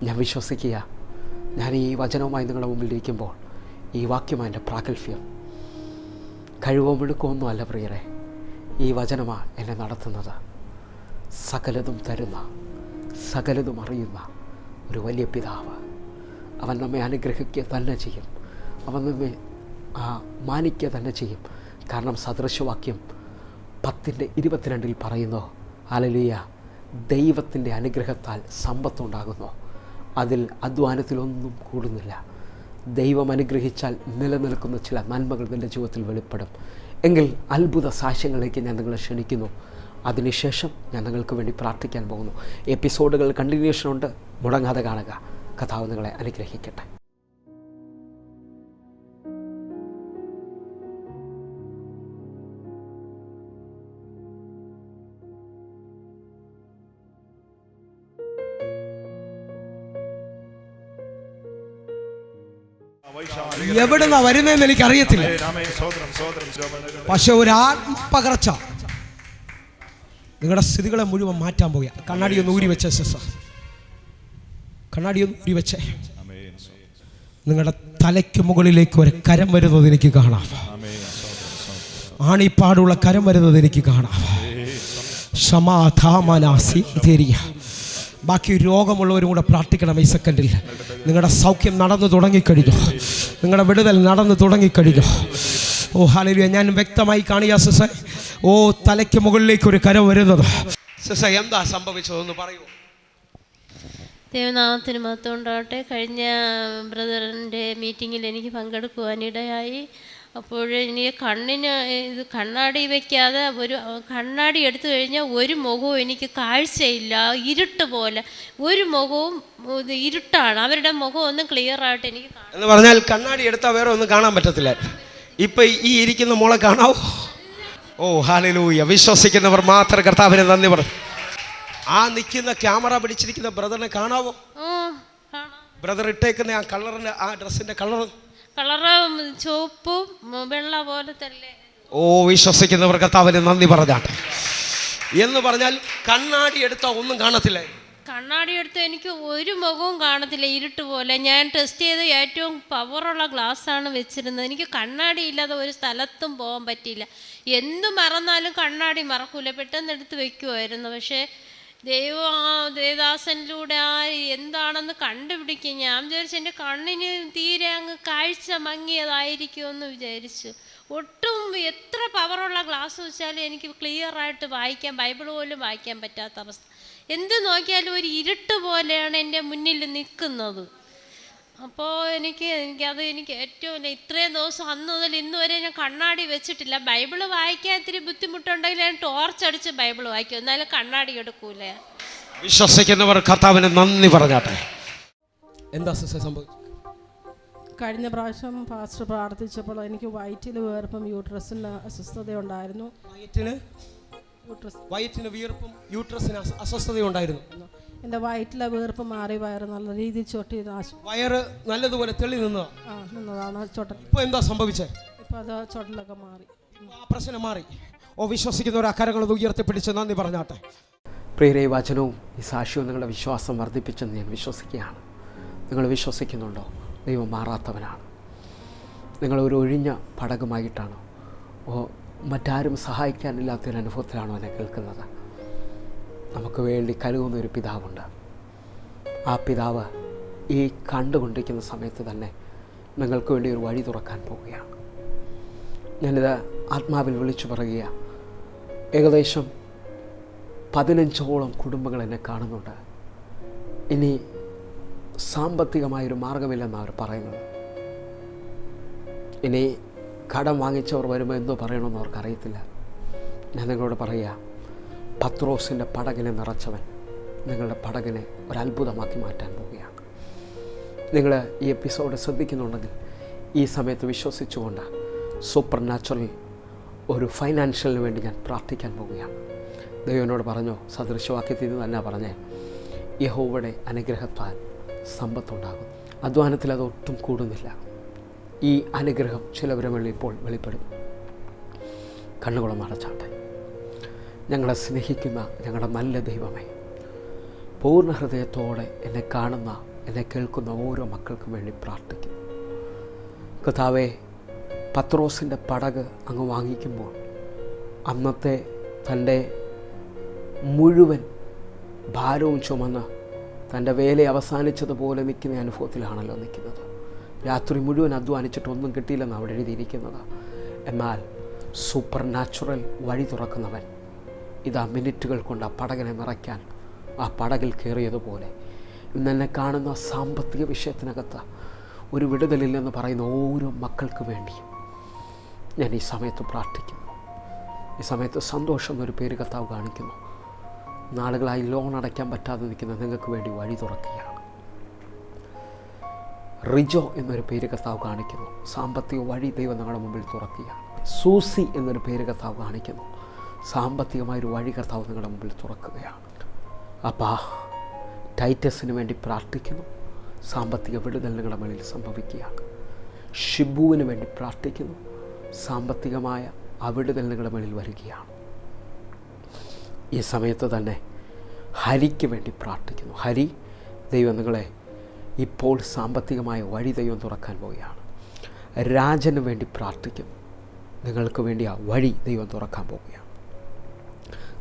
Speaker 1: ഞാൻ വിശ്വസിക്കുക, ഞാൻ ഈ വചനവുമായി നിങ്ങളുടെ മുമ്പിൽ ഇരിക്കുമ്പോൾ ഈ വാക്യമാണ് എൻ്റെ പ്രാഗൽഭ്യം. കഴിവോ മിടുക്കമൊന്നും അല്ല പ്രിയരെ, ഈ വചനമാണ് എന്നെ നടത്തുന്നത്. സകലതും തരുന്ന, സകലതും അറിയുന്ന ഒരു വലിയ പിതാവ്, അവൻ നമ്മെ അനുഗ്രഹിക്കുക തന്നെ ചെയ്യും. അവൻ നമ്മെ മാനിക്കുക തന്നെ ചെയ്യും. കാരണം സദൃശവാക്യം 10:22 പറയുന്നു, ഹല്ലേലൂയ, ദൈവത്തിൻ്റെ അനുഗ്രഹത്താൽ സമ്പത്തുണ്ടാകുന്നു, അതിൽ അധ്വാനത്തിലൊന്നും കൂടുന്നില്ല. ദൈവം അനുഗ്രഹിച്ചാൽ നിലനിൽക്കുന്ന ചില നന്മകൾ നിൻ്റെ ജീവിതത്തിൽ വെളിപ്പെടും. എങ്കിൽ അത്ഭുത സാക്ഷ്യങ്ങളിലേക്ക് ഞാൻ നിങ്ങളെ ക്ഷണിക്കുന്നു. അതിനുശേഷം ഞാൻ നിങ്ങൾക്ക് വേണ്ടി പ്രാർത്ഥിക്കാൻ പോകുന്നു. എപ്പിസോഡുകൾ കണ്ടിന്യൂഷനുണ്ട്, മുടങ്ങാതെ കാണുക. കർത്താവ് നിങ്ങളെ അനുഗ്രഹിക്കട്ടെ.
Speaker 2: എവിടുന്നാ വരുന്നതെന്ന് എനിക്കറിയത്തില്ല. പക്ഷെ ഒരു ആത്മപകർച്ച നിങ്ങളുടെ സ്ഥിതികളെ മുഴുവൻ മാറ്റാൻ പോകുക. കണ്ണാടി ഒന്ന് ഊരി വെച്ചേ സിസ്റ്റർ, കണ്ണാടി ഒന്ന് ഊരി വെച്ചേ. നിങ്ങളുടെ തലയ്ക്ക് മുകളിലേക്ക് ഒരു കരം വരുന്നത് എനിക്ക് കാണാം. ആണിപ്പാടുള്ള കരം വരുന്നത് എനിക്ക് കാണാം. സമാധാമനാസി ധൈര്യ. ബാക്കി രോഗമുള്ളവരും കൂടെ പ്രാർത്ഥിക്കണം. ഈ സെക്കൻഡിൽ നിങ്ങളുടെ സൗഖ്യം നടന്നു തുടങ്ങിക്കഴിഞ്ഞു. നിങ്ങളുടെ വിടുതൽ നടന്നു തുടങ്ങിക്കഴിഞ്ഞു. ഓ ഹല്ലേലൂയ. ഞാൻ വ്യക്തമായി കാണിയാ സിസ്റ്റർ. ഓ തലയ്ക്ക് മുകളിലേക്ക് ഒരു കരം വരുന്നത്. സിസ്റ്റർ എന്താ സംഭവിച്ചതെന്ന് പറയൂ.
Speaker 3: ദൈവനാമത്തിന് മഹത്വം ഉണ്ടാകട്ടെ. കഴിഞ്ഞ ബ്രദറിൻ്റെ മീറ്റിങ്ങിൽ എനിക്ക് പങ്കെടുക്കുവാനിടയായി. അപ്പോൾ എനിക്ക് കണ്ണിന് ഇത് കണ്ണാടി വയ്ക്കാതെ ഒരു കണ്ണാടി എടുത്തു കഴിഞ്ഞാൽ ഒരു മുഖവും എനിക്ക് കാഴ്ചയില്ല, ഇരുട്ട് പോലെ ഒരു മുഖവും ഇരുട്ടാണ്. അവരുടെ മുഖം ഒന്നും ക്ലിയറായിട്ട് എനിക്ക്
Speaker 2: എന്ന് പറഞ്ഞാൽ കണ്ണാടി എടുത്താൽ വേറെ ഒന്നും കാണാൻ പറ്റത്തില്ല. ഇപ്പം ഈ ഇരിക്കുന്ന മോളെ കാണാവോ? ഓ ഹല്ലേലൂയ. വിശ്വസിക്കുന്നവർ മാത്രം കർത്താവിനെ നന്ദി പറ. ആ നിൽക്കുന്ന ക്യാമറ പിടിച്ചിരിക്കുന്ന ബ്രദറിനെ കാണാവോ? ബ്രദർ ഇട്ടേക്കുന്ന ആ കളറിന്റെ ആ ഡ്രസ്സിന്റെ കളറ്
Speaker 3: ചുവപ്പും വെള്ള പോലെ തന്നെ.
Speaker 2: ഓ വിശ്വസിക്കുന്നവർ കർത്താവിനെ നന്ദി പറഞ്ഞാട്ടെ. എന്ന് പറഞ്ഞാൽ കണ്ണാടി എടുത്താൽ ഒന്നും കാണത്തില്ല.
Speaker 3: കണ്ണാടി എടുത്ത് എനിക്ക് ഒരു മുഖവും കാണത്തില്ല, ഇരുട്ട് പോലെ. ഞാൻ ടെസ്റ്റ് ചെയ്ത് ഏറ്റവും പവറുള്ള ഗ്ലാസ്സാണ് വെച്ചിരുന്നത്. എനിക്ക് കണ്ണാടി ഇല്ലാതെ ഒരു സ്ഥലത്തും പോകാൻ പറ്റിയില്ല. എന്തു മറന്നാലും കണ്ണാടി മറക്കൂല, പെട്ടെന്ന് എടുത്ത് വെക്കുമായിരുന്നു. പക്ഷേ ദേവദാസനിലൂടെ എന്താണെന്ന് കണ്ടുപിടിക്കും. ഞാൻ വിചാരിച്ചു എൻ്റെ കണ്ണിന് തീരെ അങ്ങ് കാഴ്ച മങ്ങിയതായിരിക്കുമെന്ന് വിചാരിച്ചു. ഒട്ടും എത്ര പവറുള്ള ഗ്ലാസ് വെച്ചാലും എനിക്ക് ക്ലിയറായിട്ട് വായിക്കാൻ, ബൈബിൾ പോലും വായിക്കാൻ പറ്റാത്ത അവസ്ഥ. എന്ത് നോക്കിയാലും ഒരു ഇരുട്ട് പോലെയാണ് എൻ്റെ മുന്നിൽ നിൽക്കുന്നത്. അപ്പോൾ എനിക്ക് ഏറ്റവും ഇത്രയും ദിവസം അന്ന് മുതൽ ഇന്ന് വരെ ഞാൻ കണ്ണാടി വെച്ചിട്ടില്ല. ബൈബിള് വായിക്കാൻ ഇത്തിരി ബുദ്ധിമുട്ടുണ്ടെങ്കിൽ ഞാൻ ടോർച്ച് അടിച്ച് ബൈബിൾ വായിക്കും, എന്നാലും കണ്ണാടി എടുക്കൂല.
Speaker 2: വിശ്വസിക്കുന്നവർ കർത്താവിന് നന്ദി പറഞ്ഞാട്ടെ. എന്താ സംഭവിച്ചത്?
Speaker 4: കഴിഞ്ഞ പ്രാവശ്യം പാസ്റ്റർ പ്രാർത്ഥിച്ചപ്പോൾ എനിക്ക് വയറ്റിൽ വീർപ്പും യൂട്രസിന് അസ്വസ്ഥതയുണ്ടായിരുന്നു.
Speaker 2: വയറ്റിന് വീർപ്പും യൂട്രസിന് അസ്വസ്ഥതയുണ്ടായിരുന്നു.
Speaker 4: എൻ്റെ വയറ്റിലെ വീർപ്പ് മാറി വയറ് നല്ല രീതിയിൽ ചൊട്ടി,
Speaker 2: വയറ് നല്ലതുപോലെ തെളി
Speaker 4: നിന്നതാണ് ചൊട്ടൽ.
Speaker 2: ഇപ്പോൾ എന്താ സംഭവിച്ചത്?
Speaker 4: ഇപ്പം അത് ചൊട്ടലൊക്കെ മാറി,
Speaker 2: ആ പ്രശ്നം മാറി. ഓ വിശ്വസിക്കുന്നവർ ആ കരങ്ങളത് ഉയർത്തിപ്പിടിച്ച് നന്ദി പറഞ്ഞാട്ടെ.
Speaker 1: പ്രിയരേ, വചനവും ഈ സാക്ഷ്യവും നിങ്ങളുടെ വിശ്വാസം വർദ്ധിപ്പിച്ചെന്ന് ഞാൻ വിശ്വസിക്കുകയാണ്. നിങ്ങൾ വിശ്വസിക്കുന്നുണ്ടോ? ദൈവം മാറാത്തവനാണ്. നിങ്ങളൊരു ഒഴിഞ്ഞ പടകുമായിട്ടാണോ മറ്റാരും സഹായിക്കാനില്ലാത്തൊരു അനുഭവത്തിലാണോ എന്നെ കേൾക്കുന്നത്? നമുക്ക് വേണ്ടി കരുതുന്ന ഒരു പിതാവുണ്ട്. ആ പിതാവ് ഈ കണ്ടുകൊണ്ടിരിക്കുന്ന സമയത്ത് തന്നെ നിങ്ങൾക്ക് വേണ്ടി ഒരു വഴി തുറക്കാൻ പോവുകയാണ്. ഞാനിത് ആത്മാവിൽ വിളിച്ചു പറയുക. ഏകദേശം 15ഓളം കുടുംബങ്ങൾ എന്നെ കാണുന്നുണ്ട്. ഇനി സാമ്പത്തികമായൊരു മാർഗമില്ലെന്നാണ് അവർ പറയുന്നത്. ഇനി കടം വാങ്ങിച്ചവർ വരുമ്പോൾ എന്തോ പറയണമെന്ന് അവർക്കറിയത്തില്ല. ഞാൻ നിങ്ങളോട് പറയുക, പത്രോസിൻ്റെ പടകിനെ നിറച്ചവൻ നിങ്ങളുടെ പടകിനെ ഒരത്ഭുതമാക്കി മാറ്റാൻ പോവുകയാണ്. നിങ്ങൾ ഈ എപ്പിസോഡ് ശ്രദ്ധിക്കുന്നുണ്ടെങ്കിൽ ഈ സമയത്ത് വിശ്വസിച്ചുകൊണ്ട് സൂപ്പർ നാച്ചുറൽ ഒരു ഫൈനാൻഷ്യലിന് വേണ്ടി ഞാൻ പ്രാർത്ഥിക്കാൻ പോവുകയാണ്. ദൈവനോട് പറഞ്ഞോ, സദൃശവാക്യത്തിൽ നിന്ന് തന്നെ പറഞ്ഞേ, യഹോവയുടെ അനുഗ്രഹത്താൽ സമ്പത്തുണ്ടാകും. അധ്വാനത്തിൽ അതൊട്ടും കൂടുന്നില്ല. ഈ അനുഗ്രഹം ചിലവരെ ഇപ്പോൾ വെളിപ്പെടും. കണ്ണുകളും അടച്ചാട്ടെ. ഞങ്ങളെ സ്നേഹിക്കുന്ന ഞങ്ങളുടെ നല്ല ദൈവമേ, പൂർണ്ണ ഹൃദയത്തോടെ എന്നെ കാണുന്ന, എന്നെ കേൾക്കുന്ന ഓരോ മക്കൾക്കും വേണ്ടി പ്രാർത്ഥിക്കുന്നു. കർത്താവേ, പത്രോസിൻ്റെ പടക് അങ്ങ് വാങ്ങിക്കുമ്പോൾ അന്നത്തെ തൻ്റെ മുഴുവൻ ഭാരവും ചുമന്ന് തൻ്റെ വേല അവസാനിച്ചതുപോലെ നിൽക്കുന്ന അനുഭവത്തിലാണല്ലോ നിൽക്കുന്നത്. രാത്രി മുഴുവൻ അധ്വാനിച്ചിട്ടൊന്നും കിട്ടിയില്ലെന്ന് അവിടെ എഴുതിയിരിക്കുന്നത്. എന്നാൽ സൂപ്പർ നാച്ചുറൽ വഴി തുറക്കുന്നവൻ ഇതാ മിനിറ്റുകൾ കൊണ്ട് ആ പടകിനെ നിറയ്ക്കാൻ ആ പടകിൽ കയറിയതുപോലെ ഇന്നെന്നെ കാണുന്ന സാമ്പത്തിക വിഷയത്തിനകത്ത് ഒരു വിടുതലില്ലെന്ന് പറയുന്ന ഓരോ മക്കൾക്ക് വേണ്ടിയും ഞാൻ ഈ സമയത്ത് പ്രാർത്ഥിക്കുന്നു. ഈ സമയത്ത് സന്തോഷം എന്നൊരു പേര് കർത്താവ് കാണിക്കുന്നു. നാളുകളായി ലോൺ അടയ്ക്കാൻ പറ്റാതെ നിൽക്കുന്ന നിങ്ങൾക്ക് വേണ്ടി വഴി തുറക്കുകയാണ്. റിജോ എന്നൊരു പേര് കർത്താവ് കാണിക്കുന്നു. സാമ്പത്തിക വഴി ദൈവം നിങ്ങളുടെ മുമ്പിൽ തുറക്കുകയാണ്. സൂസി എന്നൊരു പേര് കർത്താവ് കാണിക്കുന്നു. സാമ്പത്തികമായൊരു വഴി കർത്താവ് നിങ്ങളുടെ മുമ്പിൽ തുറക്കുകയാണ്. അപ്പാ, ടൈറ്റസിന് വേണ്ടി പ്രാർത്ഥിക്കുന്നു. സാമ്പത്തിക വിടുതൽ നിങ്ങളുടെ മേളിൽ സംഭവിക്കുകയാണ്. ഷിബുവിന് വേണ്ടി പ്രാർത്ഥിക്കുന്നു. സാമ്പത്തികമായ അവിടുതൽ നിങ്ങളുടെ മേളിൽ വരികയാണ്. ഈ സമയത്ത് തന്നെ ഹരിക്ക് വേണ്ടി പ്രാർത്ഥിക്കുന്നു. ഹരി, ദൈവം നിങ്ങളെ ഇപ്പോൾ സാമ്പത്തികമായ വഴി ദൈവം തുറക്കാൻ പോവുകയാണ്. രാജന് വേണ്ടി പ്രാർത്ഥിക്കുന്നു. നിങ്ങൾക്ക് വേണ്ടി ആ വഴി ദൈവം തുറക്കാൻ പോവുകയാണ്.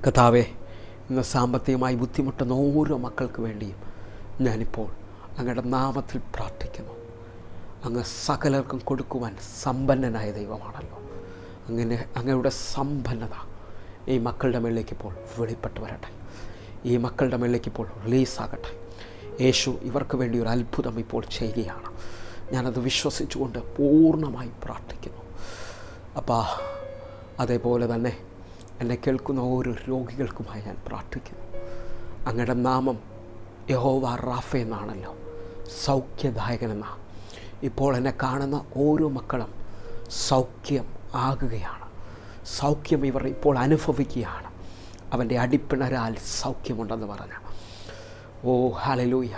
Speaker 1: കർത്താവേ, ഇന്ന് സാമ്പത്തികമായി ബുദ്ധിമുട്ടുന്ന ഓരോ മക്കൾക്ക് വേണ്ടിയും ഞാനിപ്പോൾ അങ്ങയുടെ നാമത്തിൽ പ്രാർത്ഥിക്കുന്നു. അങ്ങ് സകലർക്കും കൊടുക്കുവാൻ സമ്പന്നനായ ദൈവമാണല്ലോ. അങ്ങയുടെ സമ്പന്നത ഈ മക്കളുടെ മേളിലേക്ക് ഇപ്പോൾ വെളിപ്പെട്ട് വരട്ടെ. ഈ മക്കളുടെ മേളിലേക്ക് ഇപ്പോൾ റിലീസാകട്ടെ. യേശു ഇവർക്ക് വേണ്ടി ഒരു അത്ഭുതം ഇപ്പോൾ ചെയ്യുകയാണ്. ഞാനത് വിശ്വസിച്ചുകൊണ്ട് പൂർണ്ണമായി പ്രാർത്ഥിക്കുന്നു. അപ്പാ, അതേപോലെ തന്നെ എന്നെ കേൾക്കുന്ന ഓരോ രോഗികൾക്കുമായി ഞാൻ പ്രാർത്ഥിക്കുന്നു. അങ്ങയുടെ നാമം യഹോവ റാഫ എന്നാണല്ലോ, സൗഖ്യദായകനെന്ന. ഇപ്പോൾ എന്നെ കാണുന്ന ഓരോ മക്കളും സൗഖ്യം ആകുകയാണ്. സൗഖ്യം ഇവർ ഇപ്പോൾ അനുഭവിക്കുകയാണ്. അവൻ്റെ അടിപ്പിണരാൽ സൗഖ്യമുണ്ടെന്ന് പറഞ്ഞ ഹല്ലേലൂയ,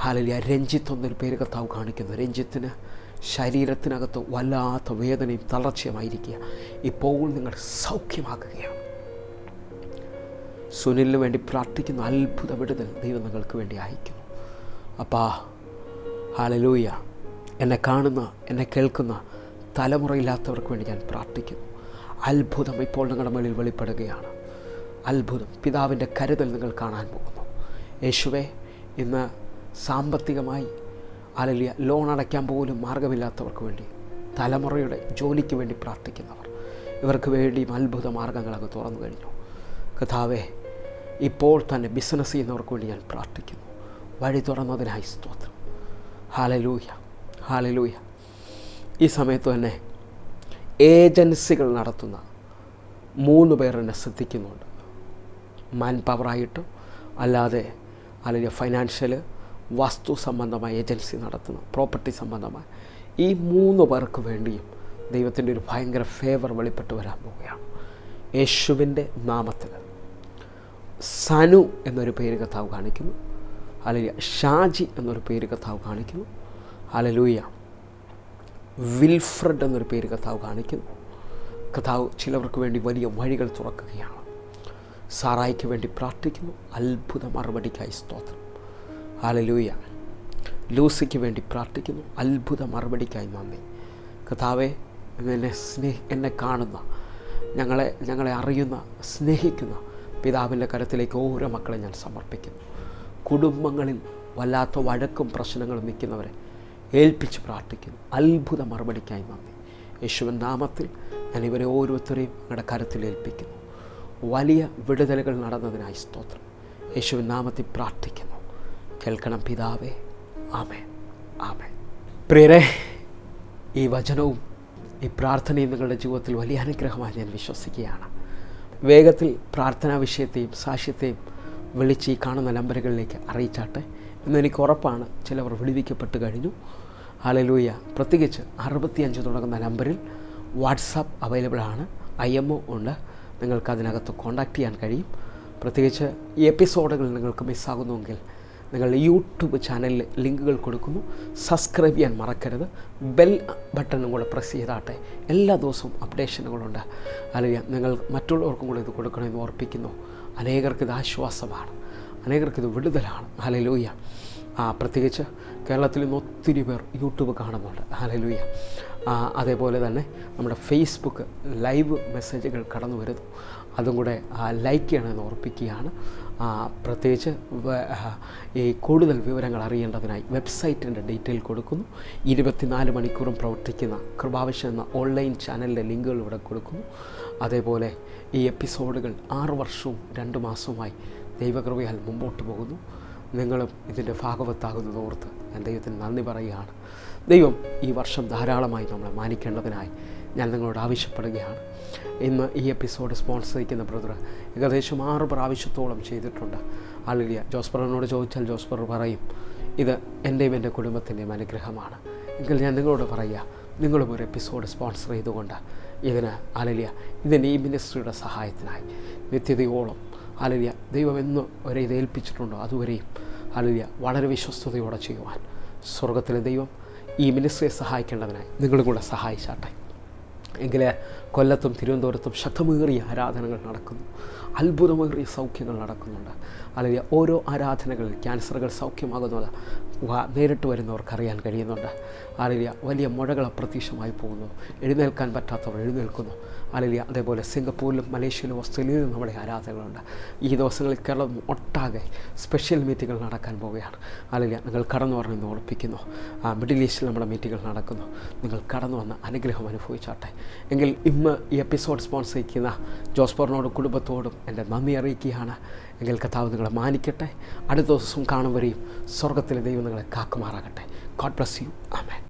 Speaker 1: ഹല്ലേലൂയ. രഞ്ജിത്ത് എന്നൊരു പേര് കർത്താവ് കാണിക്കുന്നു. രഞ്ജിത്തിന് ശരീരത്തിനകത്ത് വല്ലാത്ത വേദനയും തളർച്ചയുമായിരിക്കുക. ഇപ്പോൾ നിങ്ങൾ സൗഖ്യമാക്കുകയാണ്. സുനിലിന് വേണ്ടി പ്രാർത്ഥിക്കുന്ന അത്ഭുത വിടുതൽ ദൈവം നിങ്ങൾക്ക് വേണ്ടി അയക്കുന്നു. അപ്പാ, ഹല്ലേലൂയ. എന്നെ കാണുന്ന, എന്നെ കേൾക്കുന്ന തലമുറയില്ലാത്തവർക്ക് വേണ്ടി ഞാൻ പ്രാർത്ഥിക്കുന്നു. അത്ഭുതം ഇപ്പോൾ നിങ്ങളുടെ മേളിൽ വെളിപ്പെടുകയാണ്. അത്ഭുതം, പിതാവിൻ്റെ കരുതൽ നിങ്ങൾ കാണാൻ പോകുന്നു. യേശുവേ, ഇന്ന് സാമ്പത്തികമായി ഹല്ലേലൂയ ലോൺ അടയ്ക്കാൻ പോലും മാർഗമില്ലാത്തവർക്ക് വേണ്ടി, തലമുറയുടെ ജോലിക്ക് വേണ്ടി പ്രാർത്ഥിക്കുന്നവർ, ഇവർക്ക് വേണ്ടിയും അത്ഭുത മാർഗങ്ങളൊക്കെ തുറന്നു കഴിഞ്ഞു. കർത്താവേ, ഇപ്പോൾ തന്നെ ബിസിനസ് ചെയ്യുന്നവർക്ക് വേണ്ടി ഞാൻ പ്രാർത്ഥിക്കുന്നു. വഴി തുറന്നതിനായി സ്തോത്രം. Hallelujah, hallelujah. ഈ സമയത്ത് തന്നെ ഏജൻസികൾ നടത്തുന്ന 3 പേർ എന്നെ ശ്രദ്ധിക്കുന്നുണ്ട്. മാൻ പവറായിട്ടും അല്ലാതെ അല്ലെങ്കിൽ ഫൈനാൻഷ്യൽ, വസ്തു സംബന്ധമായ ഏജൻസി നടത്തുന്ന, പ്രോപ്പർട്ടി സംബന്ധമായ ഈ 3 പേർക്ക് വേണ്ടിയും ദൈവത്തിൻ്റെ ഒരു ഭയങ്കര ഫേവർ വെളിപ്പെട്ട് വരാൻ പോവുകയാണ്. യേശുവിൻ്റെ നാമത്തിൽ സനു എന്നൊരു പേര് കർത്താവ് കാണിക്കുന്നു. ഹല്ലേലൂയ. ഷാജി എന്നൊരു പേര് കർത്താവ് കാണിക്കുന്നു. ഹല്ലേലൂയ. വിൽഫ്രഡ് എന്നൊരു പേര് കർത്താവ് കാണിക്കുന്നു. കർത്താവ് ചിലവർക്ക് വേണ്ടി വലിയ വഴികൾ തുറക്കുകയാണ്. സാറായിക്ക് വേണ്ടി പ്രാർത്ഥിക്കുന്നു. അത്ഭുത മറുപടിക്കായി സ്തോത്രം. ഹല്ലേലൂയ. ലൂസിക്ക് വേണ്ടി പ്രാർത്ഥിക്കുന്നു. അത്ഭുത മറുപടിക്കായി നന്ദി. കർത്താവേ, എന്നെ കാണുന്ന, ഞങ്ങളെ അറിയുന്ന, സ്നേഹിക്കുന്ന പിതാവിൻ്റെ കരത്തിലേക്ക് ഓരോ മക്കളെ ഞാൻ സമർപ്പിക്കുന്നു. കുടുംബങ്ങളിൽ വല്ലാത്ത വഴക്കും പ്രശ്നങ്ങളും നിൽക്കുന്നവരെ ഏൽപ്പിച്ച് പ്രാർത്ഥിക്കുന്നു. അത്ഭുത മറുപടിക്കായി നന്ദി. യേശുവിൻ നാമത്തിൽ ഞാൻ ഇവരെ ഓരോരുത്തരെയും ഞങ്ങളുടെ കരത്തിൽ ഏൽപ്പിക്കുന്നു. വലിയ വിടുതലുകൾ നടന്നതിനായി സ്തോത്രം. യേശുവിൻ നാമത്തിൽ പ്രാർത്ഥിക്കുന്നു. കേൾക്കണം പിതാവേ. ആമേൻ, ആമേൻ. പ്രിയരെ, ഈ വചനവും ഈ പ്രാർത്ഥനയും നിങ്ങളുടെ ജീവിതത്തിൽ വലിയ അനുഗ്രഹമായി ഞാൻ വിശ്വസിക്കുകയാണ്. വേഗത്തിൽ പ്രാർത്ഥനാ വിഷയത്തെയും സാക്ഷ്യത്തെയും വിളിച്ച് ഈ കാണുന്ന നമ്പറുകളിലേക്ക് അറിയിച്ചാട്ടെ. എന്നെനിക്ക് ഉറപ്പാണ് ചിലവർ വിടുവിക്കപ്പെട്ട് കഴിഞ്ഞു. ഹല്ലേലൂയ. പ്രത്യേകിച്ച് 65 തുടങ്ങുന്ന നമ്പറിൽ വാട്സാപ്പ് അവൈലബിൾ ആണ്. IMO ഉണ്ട്. നിങ്ങൾക്ക് അതിനകത്ത് കോൺടാക്റ്റ് ചെയ്യാൻ കഴിയും. പ്രത്യേകിച്ച് ഈ എപ്പിസോഡുകൾ നിങ്ങൾക്ക് മിസ്സാകുന്നുവെങ്കിൽ നിങ്ങൾ യൂട്യൂബ് ചാനലിൽ ലിങ്കുകൾ കൊടുക്കുന്നു. സബ്സ്ക്രൈബ് ചെയ്യാൻ മറക്കരുത്. ബെൽ ബട്ടണും കൂടെ പ്രസ് ചെയ്താട്ടെ. എല്ലാ ദിവസവും അപ്ഡേഷനുകളുണ്ട്. അല്ലെങ്കിൽ നിങ്ങൾ മറ്റുള്ളവർക്കും കൂടെ ഇത് കൊടുക്കണമെന്ന് ഓർപ്പിക്കുന്നു. അനേകർക്ക് ഇത് ആശ്വാസമാണ്, അനേകർക്ക് ഇത് വിടുതലാണ്. ഹല്ലേലൂയ. പ്രത്യേകിച്ച് കേരളത്തിൽ നിന്ന് ഒത്തിരി പേർ യൂട്യൂബ് കാണുന്നുണ്ട്. ഹല്ലേലൂയ. അതേപോലെ തന്നെ നമ്മുടെ ഫേസ്ബുക്ക് ലൈവ് മെസ്സേജുകൾ കടന്നു വരുന്നു. അതും കൂടെ ലൈക്ക് ചെയ്യണമെന്ന് ഓർപ്പിക്കുകയാണ്. പ്രത്യേകിച്ച് ഈ കൂടുതൽ വിവരങ്ങൾ അറിയേണ്ടതിനായി വെബ്സൈറ്റിൻ്റെ ഡീറ്റെയിൽ കൊടുക്കുന്നു. 24 മണിക്കൂറും പ്രവർത്തിക്കുന്ന കൃപാവിഷൻ എന്ന ഓൺലൈൻ ചാനലിൻ്റെ ലിങ്കുകൾ ഇവിടെ കൊടുക്കുന്നു. അതേപോലെ ഈ എപ്പിസോഡുകൾ 6 വർഷവും 2 മാസവുമായി ദൈവകൃപയാൽ മുമ്പോട്ട് പോകുന്നു. നിങ്ങളും ഇതിൻ്റെ ഭാഗവത്താകുന്നത് ഓർത്ത് ഞാൻ ദൈവത്തിന് നന്ദി പറയുകയാണ്. ദൈവം ഈ വർഷം ധാരാളമായി നമ്മളെ മാനിക്കേണ്ടതിനായി ഞാൻ നിങ്ങളോട് ആവശ്യപ്പെടുകയാണ്. ഇന്ന് ഈ എപ്പിസോഡ് സ്പോൺസർ ചെയ്യുന്ന ബ്രദർ ഏകദേശം 6 പ്രാവശ്യത്തോളം ചെയ്തിട്ടുണ്ട്. ഹല്ലേലൂയ. ജോസ്പറിനോട് ചോദിച്ചാൽ ജോസ്പർ പറയും, ഇത് എൻ്റെയും എൻ്റെ കുടുംബത്തിൻ്റെയും അനുഗ്രഹമാണ്. എങ്കിൽ ഞാൻ നിങ്ങളോട് പറയുക, നിങ്ങളും ഒരു എപ്പിസോഡ് സ്പോൺസർ ചെയ്തുകൊണ്ട് ഇതിന് ഹല്ലേലൂയ, ഇതിന് ഈ മിനിസ്ട്രിയുടെ സഹായത്തിനായി നിത്യതയോളം ഹല്ലേലൂയ ദൈവം എന്ന് വരെ ഇത് ഏൽപ്പിച്ചിട്ടുണ്ടോ അതുവരെയും ഹല്ലേലൂയ വളരെ വിശ്വസ്തയോടെ ചെയ്യുവാൻ സ്വർഗത്തിലെ ദൈവം ഈ മിനിസ്ട്രിയെ സഹായിക്കേണ്ടതിനായി നിങ്ങളും കൂടെ സഹായിച്ചാട്ടെ. എങ്കിൽ കൊല്ലത്തും തിരുവനന്തപുരത്തും ശക്തമേറിയ ആരാധനകൾ നടക്കുന്നു, അത്ഭുതമേറിയ സൗഖ്യങ്ങൾ നടക്കുന്നുണ്ട്. അല്ലെങ്കിൽ ഓരോ ആരാധനകളിൽ ക്യാൻസറുകൾ സൗഖ്യമാകുന്നത് നേരിട്ട് വരുന്നവർക്കറിയാൻ കഴിയുന്നുണ്ട്. അല്ലെങ്കിൽ വലിയ മുഴകൾ അപ്രത്യക്ഷമായി പോകുന്നു, എഴുന്നേൽക്കാൻ പറ്റാത്തവർ എഴുന്നേൽക്കുന്നു. അല്ലെങ്കിൽ അതേപോലെ സിംഗപ്പൂരിലും മലേഷ്യയിലും ഓസ്ട്രേലിയയിലും നമ്മുടെ ആരാധനകളുണ്ട്. ഈ ദിവസങ്ങളിൽ കേരളം ഒട്ടാകെ സ്പെഷ്യൽ മീറ്റിങ്ങുകൾ നടക്കാൻ പോവുകയാണ്. അല്ലെങ്കിൽ നിങ്ങൾ കടന്നു വരണമെന്ന് ഓർപ്പിക്കുന്നു. മിഡിൽ ഈസ്റ്റിൽ നമ്മുടെ മീറ്റിങ്ങുകൾ നടക്കുന്നു. നിങ്ങൾ കടന്നു വന്ന് അനുഗ്രഹം അനുഭവിച്ചാട്ടെ. എങ്കിൽ ഇന്ന് ഈ എപ്പിസോഡ് സ്പോൺസർ ചെയ്യുന്ന ജോസ്പോറിനോടും കുടുംബത്തോടും എൻ്റെ നന്ദി അറിയിക്കുകയാണ്. എങ്കിൽ കർത്താവ് നിങ്ങളെ മാനിക്കട്ടെ. അടുത്ത ദിവസം കാണും വരെയും സ്വർഗത്തിലെ ദൈവം നിങ്ങളെ കാക്കുമാറാകട്ടെ. God bless you. ആമേൻ.